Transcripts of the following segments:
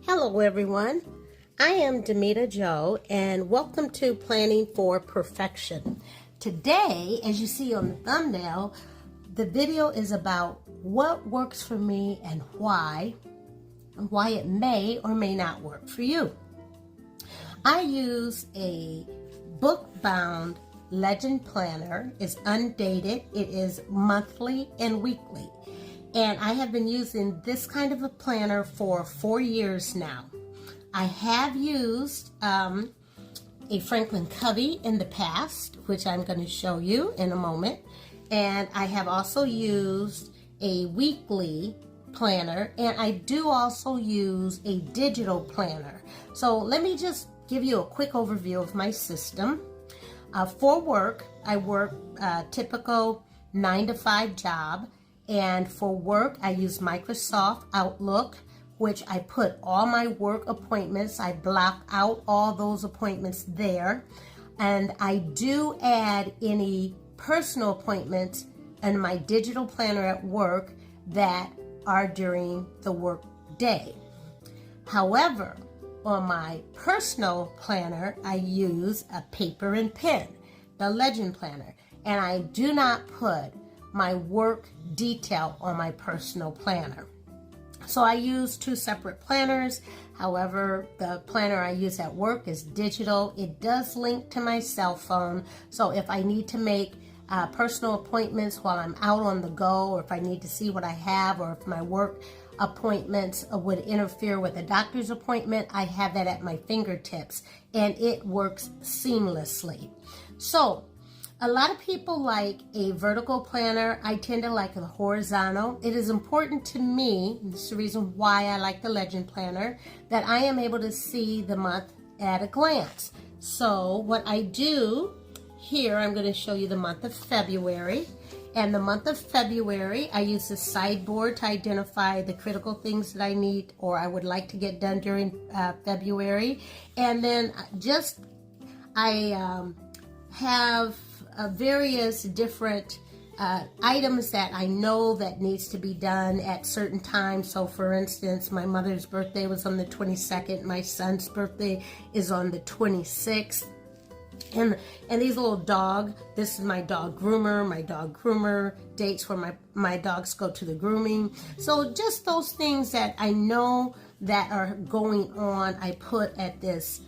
Hello everyone, I am Demita Joe and welcome to Planning for Perfection. Today, as you see on the thumbnail, the video is about what works for me and why it may or may not work for you. I use a book-bound legend planner. It's undated, it is monthly and weekly. And I have been using this kind of a planner for 4 years now. I have used a Franklin Covey in the past, which I'm going to show you in a moment. And I have also used a weekly planner, and I do also use a digital planner. So let me just give you a quick overview of my system. For work, I work a typical 9-to-5 job. And for work, I use Microsoft Outlook, which I put all my work appointments, I block out all those appointments there. And I do add any personal appointments in my digital planner at work that are during the work day. However, on my personal planner, I use a paper and pen, the Legend Planner, and I do not put my work detail on my personal planner. So I use two separate planners. However, the planner I use at work is digital. It does link to my cell phone. So if I need to make personal appointments while I'm out on the go, or if I need to see what I have, or if my work appointments would interfere with a doctor's appointment, I have that at my fingertips, and it works seamlessly. So a lot of people like a vertical planner. I tend to like a horizontal. It is important to me, this is the reason why I like the Legend Planner, that I am able to see the month at a glance. So what I do here, I'm going to show you the month of February. And the month of February, I use the sideboard to identify the critical things that I need or I would like to get done during February. And then I have various different items that I know that needs to be done at certain times. So for instance, my mother's birthday was on the 22nd, my son's birthday is on the 26th. And these little this is my dog groomer dates where my dogs go to the grooming. So just those things that I know that are going on, I put at this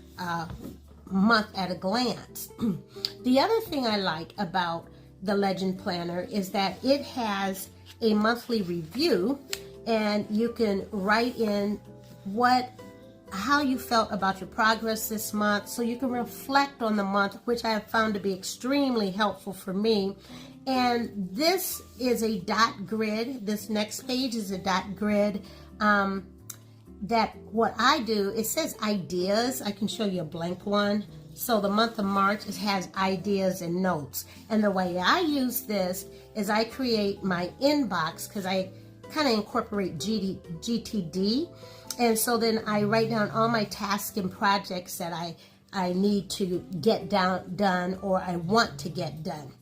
month at a glance. The other thing I like about the Legend Planner is that it has a monthly review, and you can write in how you felt about your progress this month, so you can reflect on the month, which I have found to be extremely helpful for me. And this is a dot grid. This next page is a dot grid. That what I do, it says ideas. I can show you a blank one. So the month of March, it has ideas and notes. And the way I use this is I create my inbox, because I kind of incorporate GTD. And so then I write down all my tasks and projects that I need to get done or I want to get done.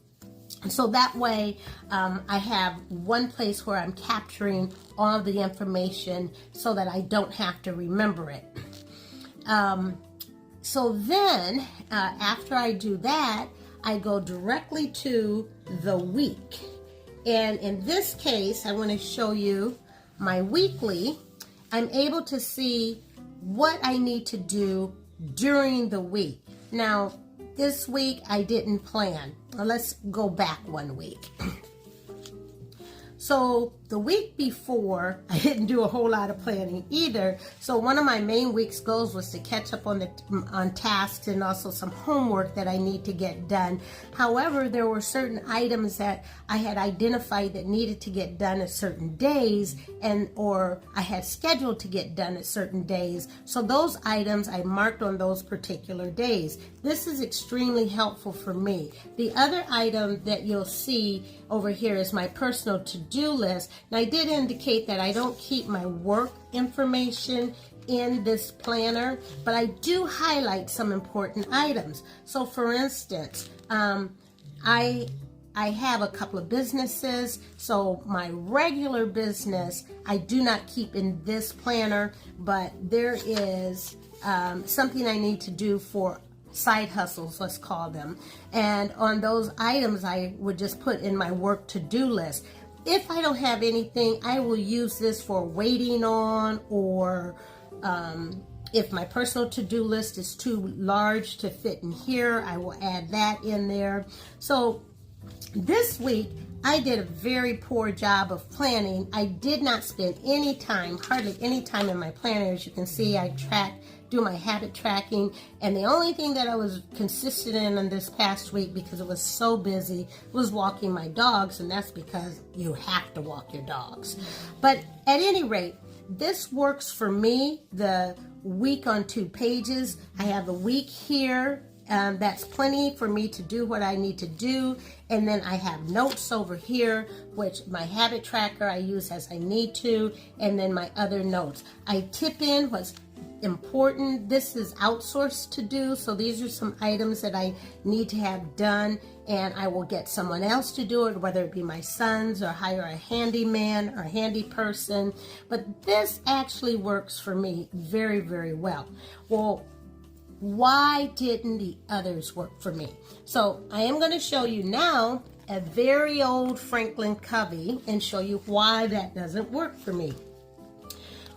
So that way, I have one place where I'm capturing all of the information so that I don't have to remember it. So then, after I do that, I go directly to the week. And in this case, I want to show you my weekly. I'm able to see what I need to do during the week. Now, this week I didn't plan. Let's go back 1 week. So the week before, I didn't do a whole lot of planning either. So one of my main week's goals was to catch up on tasks and also some homework that I need to get done. However, there were certain items that I had identified that needed to get done at certain days, or I had scheduled to get done at certain days. So those items I marked on those particular days. This is extremely helpful for me. The other item that you'll see over here is my personal to-do list. Now, I did indicate that I don't keep my work information in this planner, but I do highlight some important items. So for instance, I I have a couple of businesses, so my regular business I do not keep in this planner, but there is something I need to do for side hustles, let's call them. And on those items, I would just put in my work to-do list. If I don't have anything, I will use this for waiting on, or if my personal to-do list is too large to fit in here, I will add that in there. So this week, I did a very poor job of planning. I did not spend any time, hardly any time in my planner. As you can see, I do my habit tracking, and the only thing that I was consistent in this past week, because it was so busy, was walking my dogs, and that's because you have to walk your dogs. But at any rate, this works for me, the week on 2 pages. I have a week here. That's plenty for me to do what I need to do. And then I have notes over here, which my habit tracker I use as I need to, and then my other notes. I tip in what's important. This is outsourced to do, so these are some items that I need to have done, and I will get someone else to do it, whether it be my sons or hire a handyman or handy person. But this actually works for me very, very well. Well, why didn't the others work for me? So I am going to show you now a very old Franklin Covey and show you why that doesn't work for me.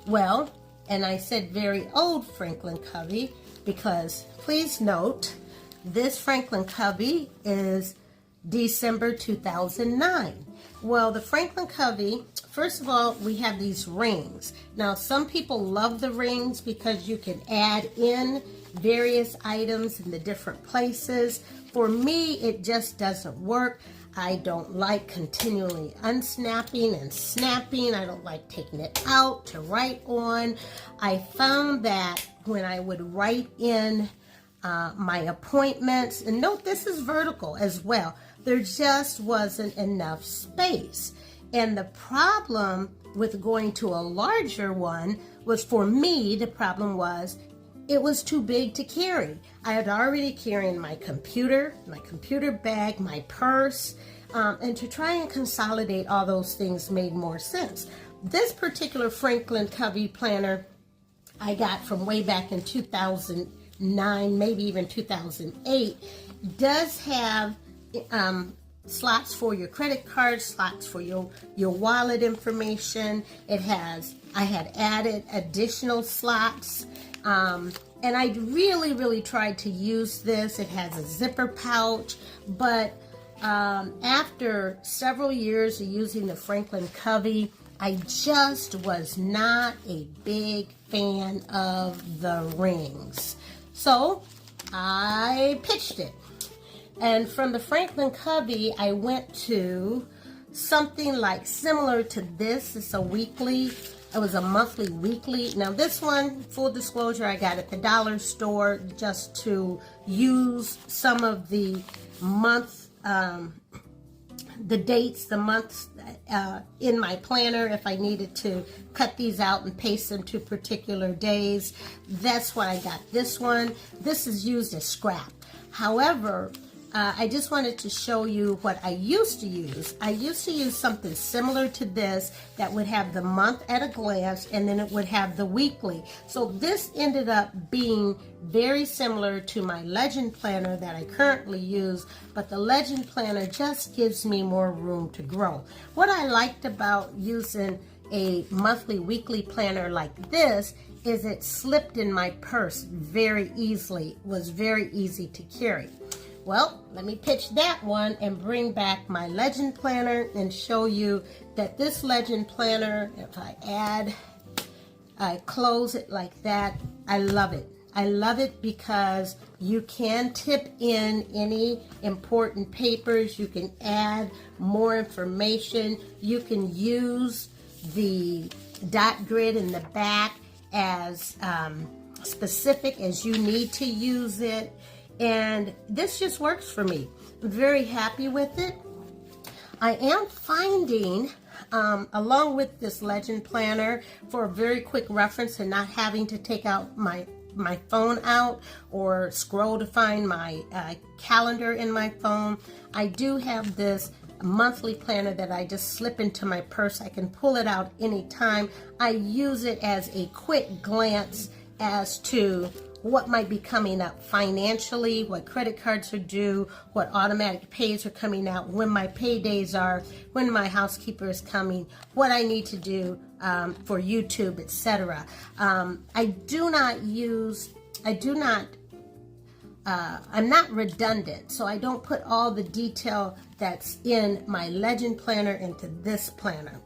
Well, and I said very old Franklin Covey because please note this Franklin Covey is December 2009. Well, the Franklin Covey, first of all, we have these rings. Now, some people love the rings because you can add in various items in the different places. For me, it just doesn't work. I don't like continually unsnapping and snapping. I don't like taking it out to write on. I found that when I would write in my appointments, and note this is vertical as well, there just wasn't enough space. And the problem with going to a larger one was, for me, the problem was it was too big to carry. I had already carrying my computer bag, my purse, and to try and consolidate all those things made more sense. This particular Franklin Covey planner I got from way back in 2009, maybe even 2008, does have slots for your credit card, slots for your wallet information. It has, I had added additional slots, and I really tried to use this. It has a zipper pouch, but after several years of using the Franklin Covey, I just was not a big fan of the rings. So I pitched it. And from the Franklin Covey, I went to something like similar to this. It's a weekly. It was a monthly weekly. Now this one, full disclosure, I got at the dollar store just to use some of the month, the dates, the months in my planner if I needed to cut these out and paste them to particular days. That's why I got this one. This is used as scrap. However, I just wanted to show you what I used to use. I used to use something similar to this that would have the month at a glance, and then it would have the weekly. So this ended up being very similar to my Legend Planner that I currently use, but the Legend Planner just gives me more room to grow. What I liked about using a monthly weekly planner like this is it slipped in my purse very easily. It was very easy to carry. Well, let me pitch that one and bring back my Legend Planner and show you that this Legend Planner, if I close it like that, I love it. I love it because you can tip in any important papers. You can add more information. You can use the dot grid in the back as specific as you need to use it. And this just works for me. I'm very happy with it. I am finding, along with this Legend Planner, for a very quick reference and not having to take out my my phone out or scroll to find my calendar in my phone. I do have this monthly planner that I just slip into my purse. I can pull it out anytime. I use it as a quick glance as to what might be coming up financially, what credit cards are due, what automatic pays are coming out, when my paydays are, when my housekeeper is coming, what I need to do for YouTube, etc. I'm not redundant, so I don't put all the detail that's in my Legend planner into this planner.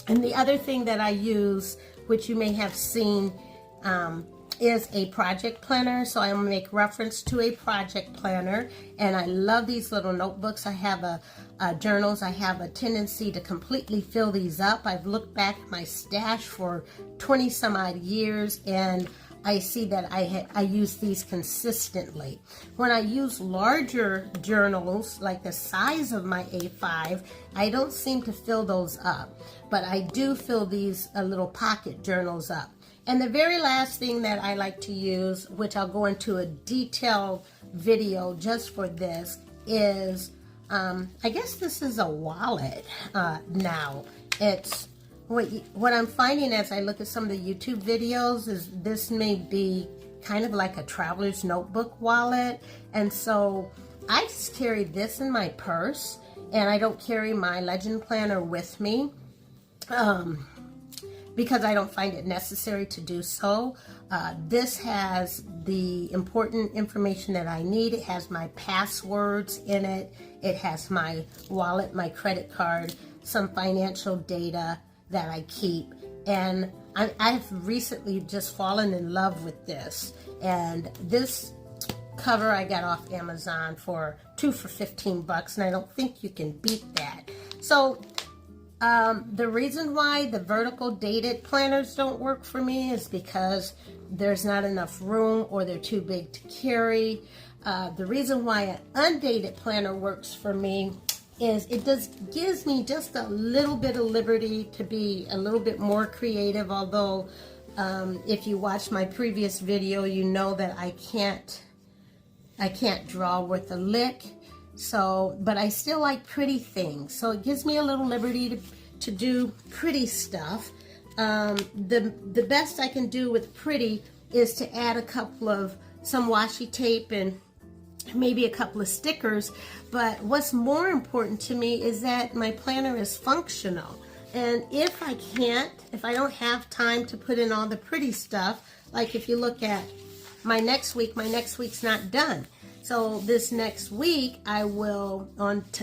And the other thing that I use, which you may have seen, is a project planner. So I'm gonna make reference to a project planner, and I love these little notebooks. I have journals. I have a tendency to completely fill these up. I've looked back at my stash for 20 some odd years, and I see that I use these consistently. When I use larger journals, like the size of my A5, I don't seem to fill those up, but I do fill these little pocket journals up. And the very last thing that I like to use, which I'll go into a detailed video just for this, is, I guess this is a wallet now. It's, what I'm finding as I look at some of the YouTube videos is this may be kind of like a traveler's notebook wallet. And so I just carry this in my purse, and I don't carry my Legend planner with me. Because I don't find it necessary to do so. This has the important information that I need. It has my passwords in it. It has my wallet, my credit card, some financial data that I keep. And I've recently just fallen in love with this. And this cover I got off Amazon for 2 for $15, and I don't think you can beat that. So the reason why the vertical dated planners don't work for me is because there's not enough room or they're too big to carry. The reason why an undated planner works for me is it gives me just a little bit of liberty to be a little bit more creative, although if you watch my previous video, you know that I can't draw with a lick. So, but I still like pretty things. So it gives me a little liberty to do pretty stuff. The best I can do with pretty is to add a couple of some washi tape and maybe a couple of stickers. But what's more important to me is that my planner is functional. And if I don't have time to put in all the pretty stuff, like if you look at my next week's not done. So this next week, I will,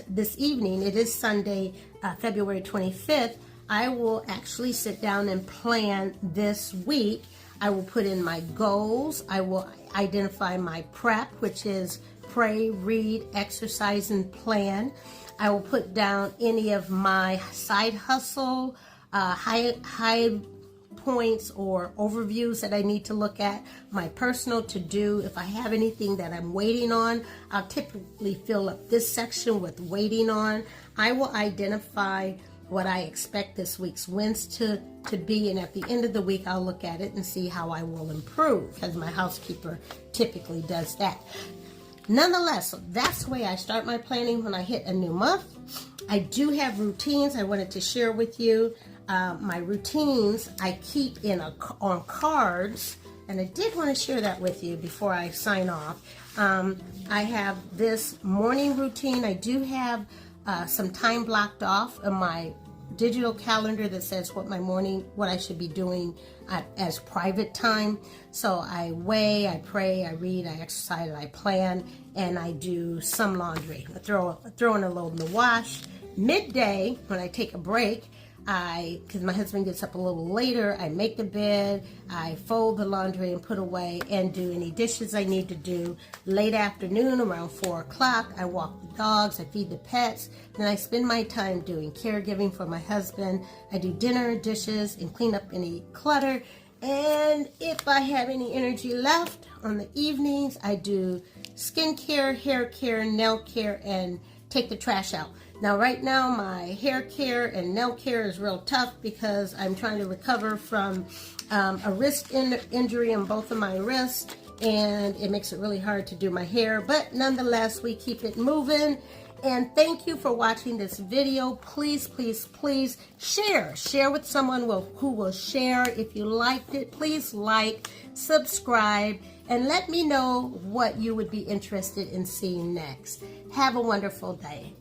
this evening, it is Sunday, February 25th, I will actually sit down and plan this week. I will put in my goals. I will identify my prep, which is pray, read, exercise, and plan. I will put down any of my side hustle, high points or overviews that I need to look at, my personal to-do. If I have anything that I'm waiting on, I'll typically fill up this section with waiting on. I will identify what I expect this week's wins to be, and at the end of the week, I'll look at it and see how I will improve, because my housekeeper typically does that. Nonetheless, that's the way I start my planning when I hit a new month. I do have routines I wanted to share with you. My routines I keep on cards, and I did want to share that with you before I sign off. I have this morning routine. I do have some time blocked off on my digital calendar that says what I should be doing as private time. So I weigh, I pray, I read, I exercise, I plan, and I do some laundry. I throw in a load in the wash. Midday, when I take a break, because my husband gets up a little later, I make the bed, I fold the laundry and put away and do any dishes I need to do. Late afternoon, around 4 o'clock, I walk the dogs, I feed the pets, then I spend my time doing caregiving for my husband. I do dinner, dishes, and clean up any clutter. And if I have any energy left on the evenings, I do skincare, hair care, nail care, and take the trash out. Now right now my hair care and nail care is real tough because I'm trying to recover from a wrist injury on both of my wrists, and it makes it really hard to do my hair, but nonetheless we keep it moving. And thank you for watching this video. Please, please, please share with someone who will share. If you liked it, please like, subscribe, and let me know what you would be interested in seeing next. Have a wonderful day.